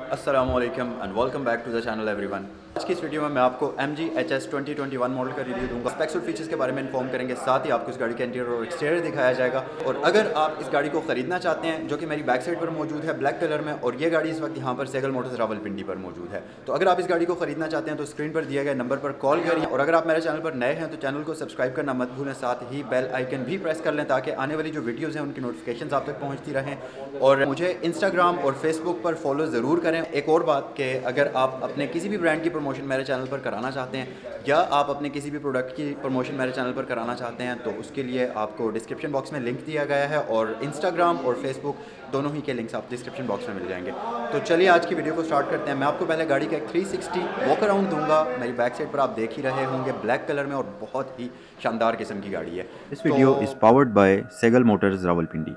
अस्सलाम वालेकुम and welcome back to the channel everyone. आज की इस वीडियो में मैं आपको MG HS 2021 मॉडल का रिव्यू दूंगा। स्पेक्स और फीचर्स के बारे में इन्फॉर्म करेंगे, साथ ही आपको इस गाड़ी का इंटीरियर और एक्सटीरियर दिखाया जाएगा। और अगर आप इस गाड़ी को ख़रीदना चाहते हैं, जो कि मेरी बैक साइड पर मौजूद है ब्लैक कलर में, और ये गाड़ी इस वक्त यहाँ पर सेगल मोटर्स रावलपिंडी पर मौजूद है, तो अगर आप इस गाड़ी को ख़रीदना चाहते हैं तो स्क्रीन पर दिए गए नंबर पर कॉल करिए। और अगर आप मेरे चैनल पर नए हैं तो चैनल को सब्सक्राइब करना मत भूलें, साथ ही बेल आइकन भी प्रेस कर लें ताकि आने वाली जो वीडियोज़ हैं उनकी नोटिफिकेशन आप तक पहुँचती रहें। और मुझे इंस्टाग्राम और फेसबुक पर फॉलो ज़रूर करें। एक और बात कि अगर आप अपने किसी भी ब्रांड की प्रमोशन मेरे चैनल पर कराना चाहते हैं, या आप अपने किसी भी प्रोडक्ट की प्रमोशन मेरे चैनल पर कराना चाहते हैं, तो उसके लिए आपको डिस्क्रिप्शन बॉक्स में लिंक दिया गया है, और इंस्टाग्राम और फेसबुक दोनों ही के लिंक्स आप डिस्क्रिप्शन बॉक्स में मिल जाएंगे। तो चलिए आज की वीडियो को स्टार्ट करते हैं। मैं आपको पहले गाड़ी का एक 360 वॉक अराउंड दूंगा। मेरी बैक साइड पर आप देख ही रहे होंगे ब्लैक कलर में, और बहुत ही शानदार किस्म की गाड़ी है। This video is powered by Sehgal motors Rawalpindi.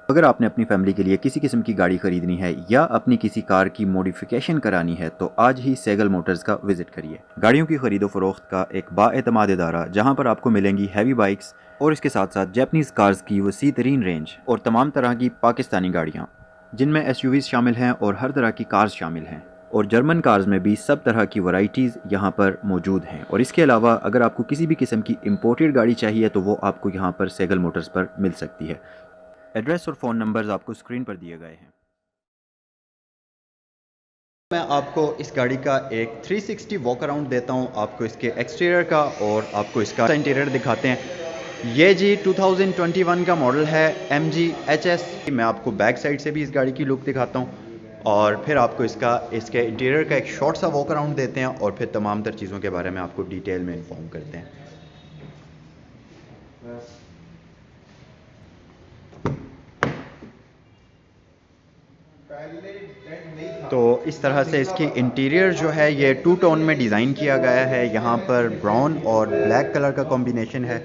अगर आपने अपनी फैमिली के लिए किसी किस्म की गाड़ी खरीदनी है या अपनी किसी कार की मॉडिफिकेशन करानी है तो आज ही सेगल मोटर्स का विजिट करिए। गाड़ियों की खरीदो फरोख्त का एक बाएतमाद इदारा, जहां पर आपको मिलेंगी हैवी बाइक्स और इसके साथ साथ जैपनीज़ कार्स की वसी तरीन रेंज और तमाम तरह की पाकिस्तानी गाड़ियाँ, जिनमें SUVs शामिल हैं और हर तरह की कार्स शामिल हैं। और जर्मन कार्स में भी सब तरह की वैरायटीज़ यहाँ पर मौजूद हैं। और इसके अलावा अगर आपको किसी भी किस्म की इम्पोर्टेड गाड़ी चाहिए तो वो आपको यहाँ पर सेगल मोटर्स पर मिल सकती है। एड्रेस और फ़ोन नंबर्स आपको स्क्रीन पर दिए गए हैं। मैं आपको इस गाड़ी का एक 360 वॉक अराउंड देता हूँ, आपको इसके एक्सटीरियर का और आपको इसका इंटीरियर दिखाते हैं। ये जी 2021 का मॉडल है MG HS। मैं आपको बैक साइड से भी इस गाड़ी की लुक दिखाता हूँ, और फिर आपको इसके इंटीरियर का एक शॉर्ट सा वॉक अराउंड देते हैं, और फिर तमाम तर चीज़ों के बारे में आपको डिटेल में इन्फॉर्म करते हैं। तो इस तरह से इसकी इंटीरियर जो है ये 2 टोन में डिज़ाइन किया गया है। यहाँ पर ब्राउन और ब्लैक कलर का कॉम्बिनेशन है।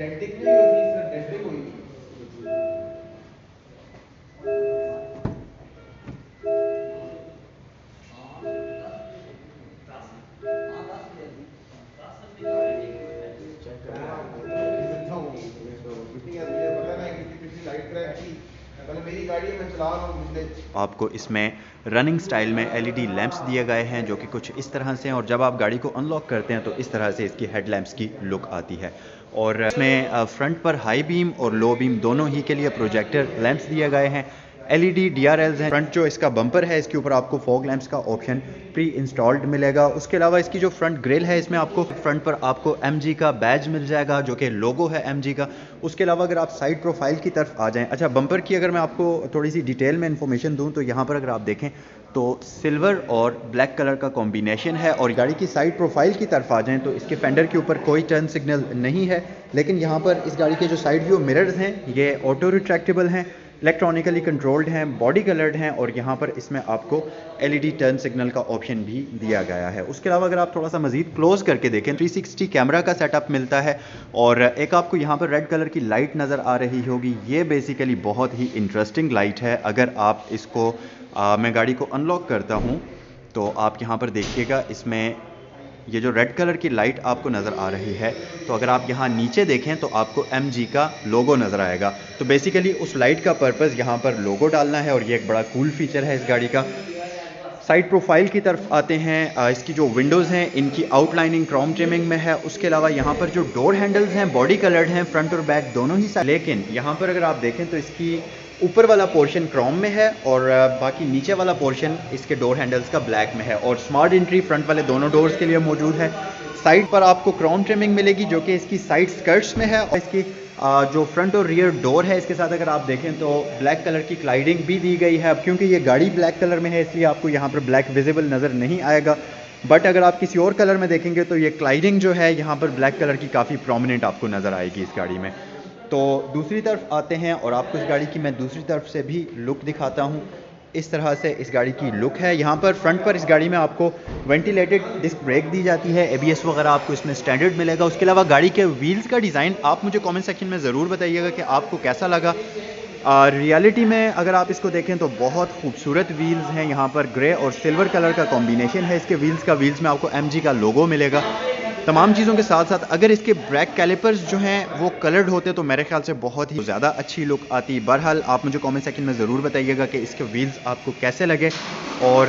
आपको इसमें रनिंग स्टाइल में LED लैंप्स दिए गए हैं, जो कि कुछ इस तरह से हैं, और जब आप गाड़ी को अनलॉक करते हैं तो इस तरह से इसकी हेड लैंप्स की लुक आती है। और इसमें फ्रंट पर हाई बीम और लो बीम दोनों ही के लिए प्रोजेक्टर लैंप्स दिए गए हैं। LED DRLs हैं। फ्रंट जो इसका बम्पर है इसके ऊपर आपको फॉग लैंप्स का ऑप्शन प्री इंस्टॉल्ड मिलेगा। उसके अलावा इसकी जो फ्रंट ग्रिल है इसमें आपको फ्रंट पर आपको MG का बैज मिल जाएगा, जो कि लोगो है MG का। उसके अलावा अगर आप साइड प्रोफाइल की तरफ आ जाएं, अच्छा बम्पर की अगर मैं आपको थोड़ी सी डिटेल में इन्फॉर्मेशन दूं तो यहाँ पर अगर आप देखें तो सिल्वर और ब्लैक कलर का कॉम्बिनेशन है। और गाड़ी की साइड प्रोफाइल की तरफ आ जाएं तो इसके फेंडर के ऊपर कोई टर्न सिग्नल नहीं है, लेकिन यहाँ पर इस गाड़ी के जो साइड व्यू मिरर्स हैं ये ऑटो रिट्रैक्टेबल हैं, इलेक्ट्रॉनिकली कंट्रोल्ड हैं, बॉडी कलर्ड हैं, और यहाँ पर इसमें आपको LED टर्न सिग्नल का ऑप्शन भी दिया गया है। उसके अलावा अगर आप थोड़ा सा मजीद क्लोज करके देखें 360 कैमरा का सेटअप मिलता है, और एक आपको यहाँ पर रेड कलर की लाइट नज़र आ रही होगी। ये बेसिकली बहुत ही इंटरेस्टिंग लाइट है। अगर आप इसको मैं गाड़ी को अनलॉक करता हूँ तो आप यहाँ पर देखिएगा, इसमें ये जो रेड कलर की लाइट आपको नज़र आ रही है, तो अगर आप यहाँ नीचे देखें तो आपको MG का लोगो नज़र आएगा। तो बेसिकली उस लाइट का पर्पज़ यहाँ पर लोगो डालना है, और ये एक बड़ा कूल फीचर है इस गाड़ी का। साइड प्रोफाइल की तरफ आते हैं। इसकी जो विंडोज़ हैं इनकी आउटलाइनिंग क्रोम ट्रिमिंग में है। उसके अलावा यहाँ पर जो डोर हैंडल्स हैं बॉडी कलर्ड हैं, फ्रंट और बैक दोनों ही साइड। लेकिन यहाँ पर अगर आप देखें तो इसकी ऊपर वाला पोर्शन क्रोम में है, और बाकी नीचे वाला पोर्शन इसके डोर हैंडल्स का ब्लैक में है। और स्मार्ट एंट्री फ्रंट वाले दोनों डोर्स के लिए मौजूद है। साइड पर आपको क्रोम ट्रिमिंग मिलेगी जो कि इसकी साइड स्कर्ट्स में है, और इसकी जो फ्रंट और रियर डोर है इसके साथ अगर आप देखें तो ब्लैक कलर की क्लाइडिंग भी दी गई है। अब क्योंकि ये गाड़ी ब्लैक कलर में है इसलिए आपको यहाँ पर ब्लैक विजिबल नज़र नहीं आएगा, बट अगर आप किसी और कलर में देखेंगे तो ये क्लाइडिंग जो है यहाँ पर ब्लैक कलर की काफ़ी प्रोमिनेंट आपको नज़र आएगी इस गाड़ी में। तो दूसरी तरफ आते हैं और आपको इस गाड़ी की मैं दूसरी तरफ से भी लुक दिखाता हूँ। इस तरह से इस गाड़ी की लुक है। यहाँ पर फ्रंट पर इस गाड़ी में आपको वेंटिलेटेड डिस्क ब्रेक दी जाती है, ABS वगैरह आपको इसमें स्टैंडर्ड मिलेगा। उसके अलावा गाड़ी के व्हील्स का डिज़ाइन आप मुझे कमेंट सेक्शन में ज़रूर बताइएगा कि आपको कैसा लगा। रियलिटी में अगर आप इसको देखें तो बहुत खूबसूरत व्हील्स हैं। यहाँ पर ग्रे और सिल्वर कलर का कॉम्बिनेशन है इसके व्हील्स में आपको MG का लोगो मिलेगा। तमाम चीज़ों के साथ साथ अगर इसके ब्रेक कैलिपर्स जो हैं वो कलर्ड होते तो मेरे ख्याल से बहुत ही ज़्यादा अच्छी लुक आती। बहरहाल आप मुझे कमेंट सेक्शन में ज़रूर बताइएगा कि इसके व्हील्स आपको कैसे लगे। और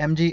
MG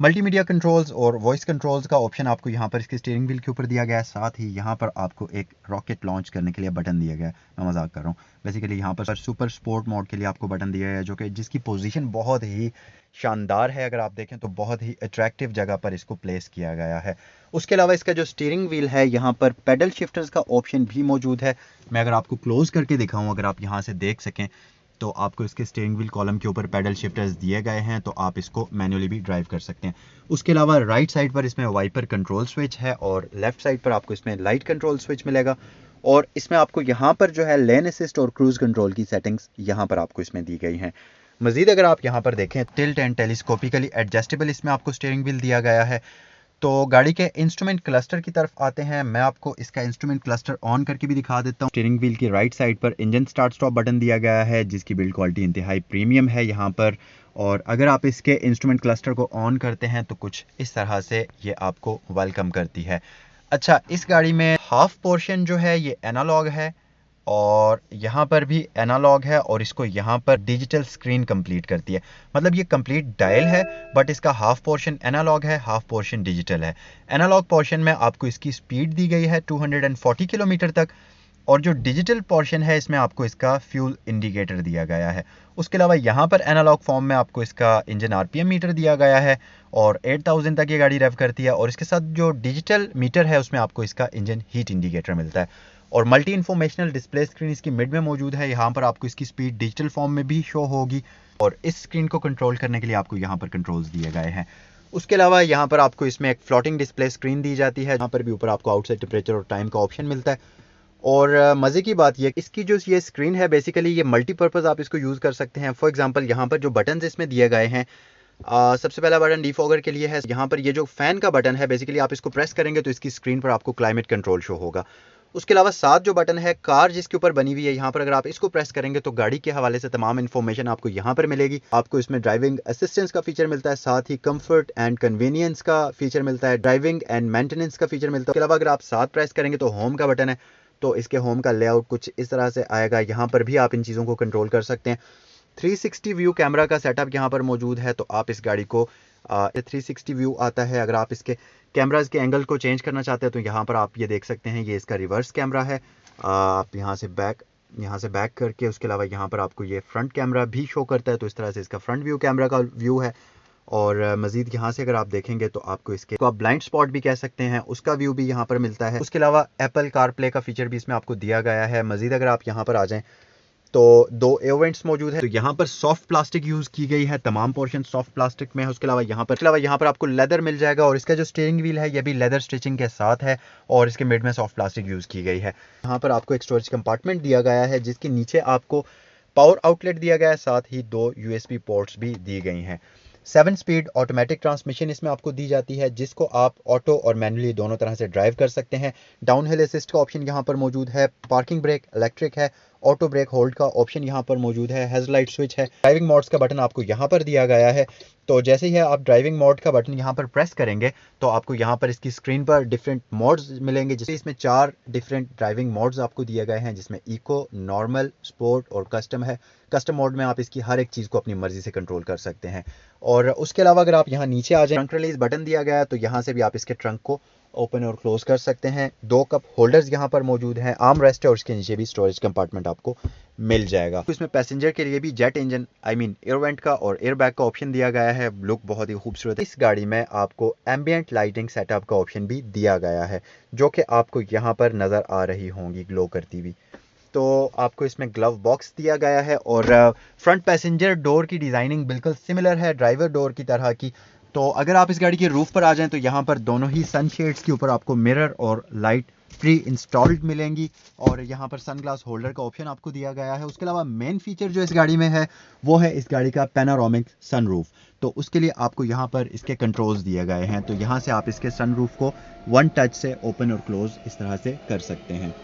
मल्टी मीडिया कंट्रोल्स और वॉइस कंट्रोल्स का ऑप्शन आपको यहाँ पर इसके स्टीयरिंग व्हील के ऊपर दिया गया है। साथ ही यहाँ पर आपको एक रॉकेट लॉन्च करने के लिए बटन दिया गया है। मैं मजाक कर रहा हूँ, बेसिकली यहाँ पर सुपर स्पोर्ट मोड के लिए आपको बटन दिया गया है, जो कि जिसकी पोजीशन बहुत ही शानदार है। अगर आप देखें तो बहुत ही अट्रैक्टिव जगह पर इसको प्लेस किया गया है। उसके अलावा इसका जो स्टीयरिंग व्हील है, यहाँ पर पेडल शिफ्टर्स का ऑप्शन भी मौजूद है। मैं अगर आपको क्लोज करके दिखाऊँ, अगर आप यहाँ से देख सकें, तो आपको इसके स्टीयरिंग व्हील कॉलम के ऊपर पेडल शिफ्टर्स दिए गए हैं, तो आप इसको मैन्युअली भी ड्राइव कर सकते हैं। उसके अलावा राइट साइड पर इसमें वाइपर कंट्रोल स्विच है और लेफ्ट साइड पर आपको इसमें लाइट कंट्रोल स्विच मिलेगा। और इसमें आपको यहाँ पर जो है लेन असिस्ट और क्रूज कंट्रोल की सेटिंग्स यहाँ पर आपको इसमें दी गई हैं। मजीद अगर आप यहाँ पर देखें, टिल्ट एंड टेलीस्कोपिकली एडजस्टेबल इसमें आपको स्टीयरिंग व्हील दिया गया है। तो गाड़ी के इंस्ट्रूमेंट क्लस्टर की तरफ आते हैं। मैं आपको इसका इंस्ट्रूमेंट क्लस्टर ऑन करके भी दिखा देता हूँ। स्टीयरिंग व्हील की राइट साइड पर इंजन स्टार्ट स्टॉप बटन दिया गया है, जिसकी बिल्ड क्वालिटी इंतहाई प्रीमियम है यहाँ पर। और अगर आप इसके इंस्ट्रूमेंट क्लस्टर को ऑन करते हैं तो कुछ इस तरह से ये आपको वेलकम करती है। अच्छा, इस गाड़ी में हाफ पोर्शन जो है ये एनालॉग है और यहाँ पर भी एनालॉग है, और इसको यहाँ पर डिजिटल स्क्रीन कंप्लीट करती है। मतलब ये कंप्लीट डायल है, बट इसका हाफ पोर्शन एनालॉग है, हाफ पोर्शन डिजिटल है। एनालॉग पोर्शन में आपको इसकी स्पीड दी गई है 240 किलोमीटर तक, और जो डिजिटल पोर्शन है इसमें आपको इसका फ्यूल इंडिकेटर दिया गया है। उसके अलावा यहाँ पर एनालॉग फॉर्म में आपको इसका इंजन आरपीएम मीटर दिया गया है और 8000 तक ये गाड़ी रेव करती है। और इसके साथ जो डिजिटल मीटर है उसमें आपको इसका इंजन हीट इंडिकेटर मिलता है। और मल्टी इन्फॉर्मेशनल डिस्प्ले स्क्रीन इसकी मिड में मौजूद है। यहाँ पर आपको इसकी स्पीड डिजिटल फॉर्म में भी शो होगी, और इस स्क्रीन को कंट्रोल करने के लिए आपको यहाँ पर कंट्रोल्स दिए गए हैं। उसके अलावा यहाँ पर आपको इसमें एक फ्लोटिंग डिस्प्ले स्क्रीन दी जाती है। यहाँ पर भी ऊपर आपको आउटसाइड टेम्परेचर और टाइम का ऑप्शन मिलता है। और मज़े की बात ये, इसकी जो ये स्क्रीन है बेसिकली ये मल्टीपर्पज़ आप इसको यूज़ कर सकते हैं। फॉर एग्जांपल यहाँ पर जो बटन्स इसमें दिए गए हैं, सबसे पहला बटन डिफॉगर के लिए है। यहाँ पर ये जो फैन का बटन है, बेसिकली आप इसको प्रेस करेंगे तो इसकी स्क्रीन पर आपको क्लाइमेट कंट्रोल शो होगा। उसके अलावा साथ जो बटन है कार जिसके ऊपर बनी हुई है, यहाँ पर अगर आप इसको प्रेस करेंगे तो गाड़ी के हवाले से तमाम इन्फॉर्मेशन आपको यहाँ पर मिलेगी। आपको इसमें ड्राइविंग असिस्टेंस का फीचर मिलता है, साथ ही कंफर्ट एंड कन्वीनियंस का फीचर मिलता है, ड्राइविंग एंड मेंटेनेंस का फीचर मिलता है। इसके अलावा अगर आप साथ प्रेस करेंगे तो होम का बटन है, तो इसके होम का लेआउट कुछ इस तरह से आएगा। यहाँ पर भी आप इन चीज़ों को कंट्रोल कर सकते हैं। 360 व्यू कैमरा का सेटअप यहाँ पर मौजूद है, तो आप इस गाड़ी को 360 व्यू आता है। अगर आप इसके कैमराज के एंगल को चेंज करना चाहते हैं तो यहाँ पर आप ये देख सकते हैं, ये इसका रिवर्स कैमरा है। आप यहाँ से बैक करके, उसके अलावा यहाँ पर आपको ये फ्रंट कैमरा भी शो करता है, तो इस तरह से इसका फ्रंट व्यू कैमरा का व्यू है। और मज़ीद यहाँ से अगर आप देखेंगे तो आपको इसके आप ब्लाइंड स्पॉट भी कह सकते हैं, उसका व्यू भी यहाँ पर मिलता है। उसके अलावा एप्पल कार प्ले का फीचर भी इसमें आपको दिया गया है। मज़ीद अगर आप यहाँ पर आ जाएँ तो 2 एयरवेंट्स मौजूद है। तो यहाँ पर सॉफ्ट प्लास्टिक यूज़ की गई है, तमाम पोर्शन सॉफ्ट प्लास्टिक में है। उसके अलावा यहाँ पर आपको लेदर मिल जाएगा, और इसका जो स्टीयरिंग व्हील है ये भी लेदर स्टिचिंग के साथ है, और इसके मिड में सॉफ्ट प्लास्टिक यूज़ की गई है। यहाँ पर आपको एक स्टोरेज कंपार्टमेंट दिया गया है, जिसके नीचे आपको पावर आउटलेट दिया गया है, साथ ही 2 USB पोर्ट्स भी दी गई हैं। 7 स्पीड ऑटोमेटिक ट्रांसमिशन इसमें आपको दी जाती है, जिसको आप ऑटो और मैनुअली दोनों तरह से ड्राइव कर सकते हैं। डाउन हिल असिस्ट का ऑप्शन यहाँ पर मौजूद है। पार्किंग ब्रेक इलेक्ट्रिक है। ऑटो ब्रेक होल्ड का ऑप्शन यहाँ पर मौजूद है। हेडलाइट स्विच है। ड्राइविंग मोड्स का बटन आपको यहाँ पर दिया गया है। तो जैसे ही आप ड्राइविंग मोड का बटन यहाँ पर प्रेस करेंगे तो आपको यहाँ पर इसकी स्क्रीन पर डिफरेंट मोड्स मिलेंगे, जिसमें इसमें 4 डिफरेंट ड्राइविंग मोड्स आपको दिए गए हैं, जिसमें इको, नॉर्मल, स्पोर्ट और कस्टम है। कस्टम मोड में आप इसकी हर एक चीज़ को अपनी मर्जी से कंट्रोल कर सकते हैं। और उसके अलावा अगर आप यहाँ नीचे आ जाए, ट्रंक रिलीज बटन दिया गया है, तो यहाँ से भी आप इसके ट्रंक को ओपन और क्लोज कर सकते हैं। 2 कप होल्डर्स यहाँ पर मौजूद हैं, आर्म रेस्ट है, और उसके नीचे भी स्टोरेज कंपार्टमेंट आपको मिल जाएगा। तो इसमें पैसेंजर के लिए भी जेट इंजन एयर वेंट का और एयर बैग का ऑप्शन दिया गया है। लुक बहुत ही खूबसूरत है। इस गाड़ी में आपको एम्बिएंट लाइटिंग सेटअप का ऑप्शन भी दिया गया है, जो कि आपको यहाँ पर नज़र आ रही होंगी ग्लो करती हुई। तो आपको इसमें ग्लव बॉक्स दिया गया है, और फ्रंट पैसेंजर डोर की डिज़ाइनिंग बिल्कुल सिमिलर है ड्राइवर डोर की तरह की। तो अगर आप इस गाड़ी के रूफ पर आ जाएं तो यहाँ पर दोनों ही सनशेड्स के ऊपर आपको मिरर और लाइट प्री इंस्टॉल्ड मिलेंगी, और यहाँ पर सन ग्लास होल्डर का ऑप्शन आपको दिया गया है। उसके अलावा मेन फीचर जो इस गाड़ी में है वो है इस गाड़ी का पैनोरामिक सनरूफ। तो उसके लिए आपको यहाँ पर इसके कंट्रोल्स दिए गए हैं, तो यहाँ से आप इसके सनरूफ को 1 टच से ओपन और क्लोज इस तरह से कर सकते हैं।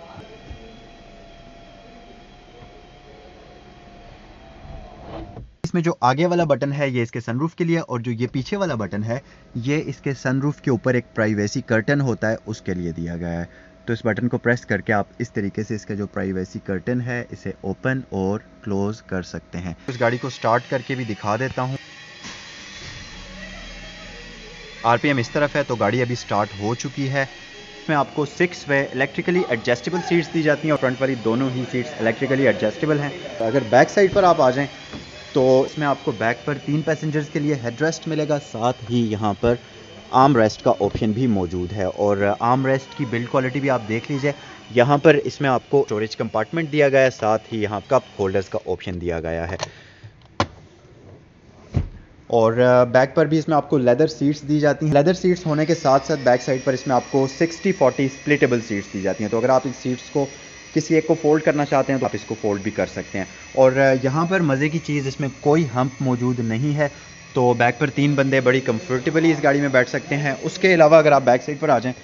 इसमें जो आगे वाला बटन है ये इसके सनरूफ के लिए, और जो ये पीछे वाला बटन है ये इसके सनरूफ के ऊपर एक प्राइवेसी कर्टन होता है उसके लिए दिया गया है। तो इस बटन को प्रेस करके आप इस तरीके से इसका जो प्राइवेसी कर्टन है इसे ओपन और क्लोज कर सकते हैं। इस गाड़ी को स्टार्ट करके भी दिखा देता हूँ। RPM इस तरफ है, तो गाड़ी अभी स्टार्ट हो चुकी है। इसमें आपको 6 वे इलेक्ट्रिकली एडजस्टेबल सीट्स दी जाती हैं और फ्रंट वाली दोनों ही सीट्स इलेक्ट्रिकली एडजस्टेबल हैं। अगर बैक साइड पर आप आ जाएं तो इसमें आपको बैक पर 3 पैसेंजर्स के लिए हेड रेस्ट मिलेगा, साथ ही यहाँ पर आर्म रेस्ट का ऑप्शन भी मौजूद है। और आर्म रेस्ट की बिल्ड क्वालिटी भी आप देख लीजिए। यहाँ पर इसमें आपको स्टोरेज कंपार्टमेंट दिया गया है, साथ ही यहाँ कप होल्डर्स का ऑप्शन दिया गया है। और बैक पर भी इसमें आपको लेदर सीट्स दी जाती हैं। लेदर सीट्स होने के साथ साथ बैक साइड पर इसमें आपको 60-40 स्प्लिटेबल सीट्स दी जाती हैं। तो अगर आप इस सीट्स को किसी एक को फोल्ड करना चाहते हैं तो आप इसको फोल्ड भी कर सकते हैं। और यहाँ पर मज़े की चीज़, इसमें कोई हम्प मौजूद नहीं है, तो बैक पर 3 बंदे बड़ी कंफर्टेबली इस गाड़ी में बैठ सकते हैं। उसके अलावा अगर आप बैक साइड पर आ जाएं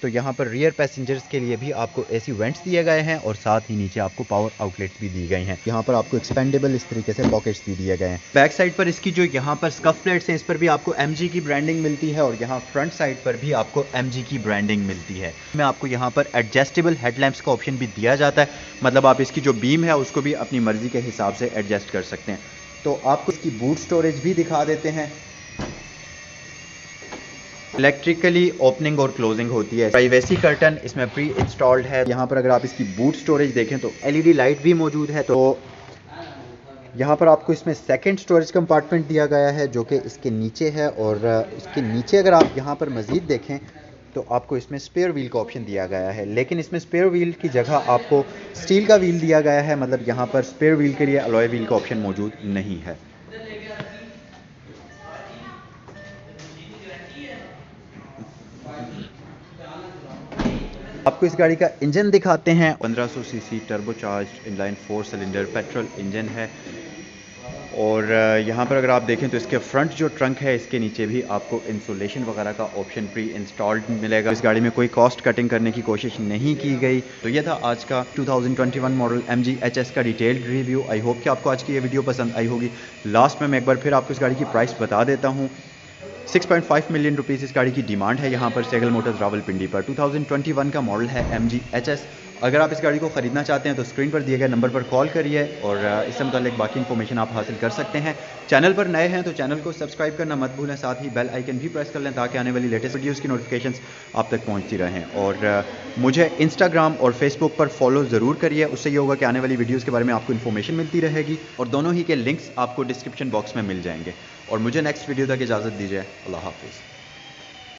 तो यहाँ पर रियर पैसेंजर्स के लिए भी आपको AC वेंट्स दिए गए हैं और साथ ही नीचे आपको पावर आउटलेट्स भी दी गई हैं। यहाँ पर आपको एक्सपेंडेबल इस तरीके से पॉकेट्स भी दिए गए हैं। बैक साइड पर इसकी जो यहाँ पर स्कफ प्लेट्स हैं, इस पर भी आपको MG की ब्रांडिंग मिलती है और यहाँ फ्रंट साइड पर भी आपको MG की ब्रांडिंग मिलती है। में आपको यहाँ पर एडजस्टेबल हेडलैम्प्स का ऑप्शन भी दिया जाता है, मतलब आप इसकी जो बीम है उसको भी अपनी मर्जी के हिसाब से एडजस्ट कर सकते हैं। तो आपको इसकी बूट स्टोरेज भी दिखा देते हैं। इलेक्ट्रिकली ओपनिंग और क्लोजिंग होती है। प्राइवेसी कर्टन इसमें प्री इंस्टॉल्ड है। यहाँ पर अगर आप इसकी बूट स्टोरेज देखें तो LED लाइट भी मौजूद है। तो यहाँ पर आपको इसमें सेकंड स्टोरेज कंपार्टमेंट दिया गया है जो कि इसके नीचे है। और इसके नीचे अगर आप यहाँ पर मज़ीद देखें तो आपको इसमें स्पेयर व्हील का ऑप्शन दिया गया है, लेकिन इसमें स्पेयर व्हील की जगह आपको स्टील का व्हील दिया गया है, मतलब यहाँ पर स्पेयर व्हील के लिए अलॉय व्हील का ऑप्शन मौजूद नहीं है। आपको इस गाड़ी का इंजन दिखाते हैं। 1500 CC turbocharged inline 4 cylinder petrol engine है। और यहाँ पर अगर आप देखें तो इसके फ्रंट जो ट्रंक है इसके नीचे भी आपको इंसुलेशन वगैरह का ऑप्शन प्री इंस्टॉल्ड मिलेगा। इस गाड़ी में कोई कॉस्ट कटिंग करने की कोशिश नहीं की गई। तो ये था आज का 2021 मॉडल MG HS का डिटेल्ड रिव्यू। आई होप कि आपको आज की ये वीडियो पसंद आई होगी। लास्ट में मैं एक बार फिर आपको इस गाड़ी की प्राइस बता देता हूँ। 6.5 मिलियन रुपीज़ इस गाड़ी की डिमांड है यहाँ पर सेगल मोटर्स रावलपिंडी पर। 2021 का मॉडल है MG HS। अगर आप इस गाड़ी को ख़रीदना चाहते हैं तो स्क्रीन पर दिए गए नंबर पर कॉल करिए और इससे मुताल्लिक बाकी इन्फॉर्मेशन आप हासिल कर सकते हैं। चैनल पर नए हैं तो चैनल को सब्सक्राइब करना मत भूलें, साथ ही बेल आइकन भी प्रेस कर लें ताकि आने वाली लेटेस्ट वीडियोज़ की नोटिफिकेशंस आप तक पहुँचती रहें। और मुझे इंस्टाग्राम और फेसबुक पर फॉलो ज़रूर करिए, उससे ये होगा कि आने वाली वीडियोज़ के बारे में आपको इन्फॉर्मेशन मिलती रहेगी और दोनों ही के लिंक्स आपको डिस्क्रिप्शन बॉक्स में मिल जाएंगे। और मुझे नेक्स्ट वीडियो तक इजाज़त दीजिए। अल्लाह हाफ़िज़।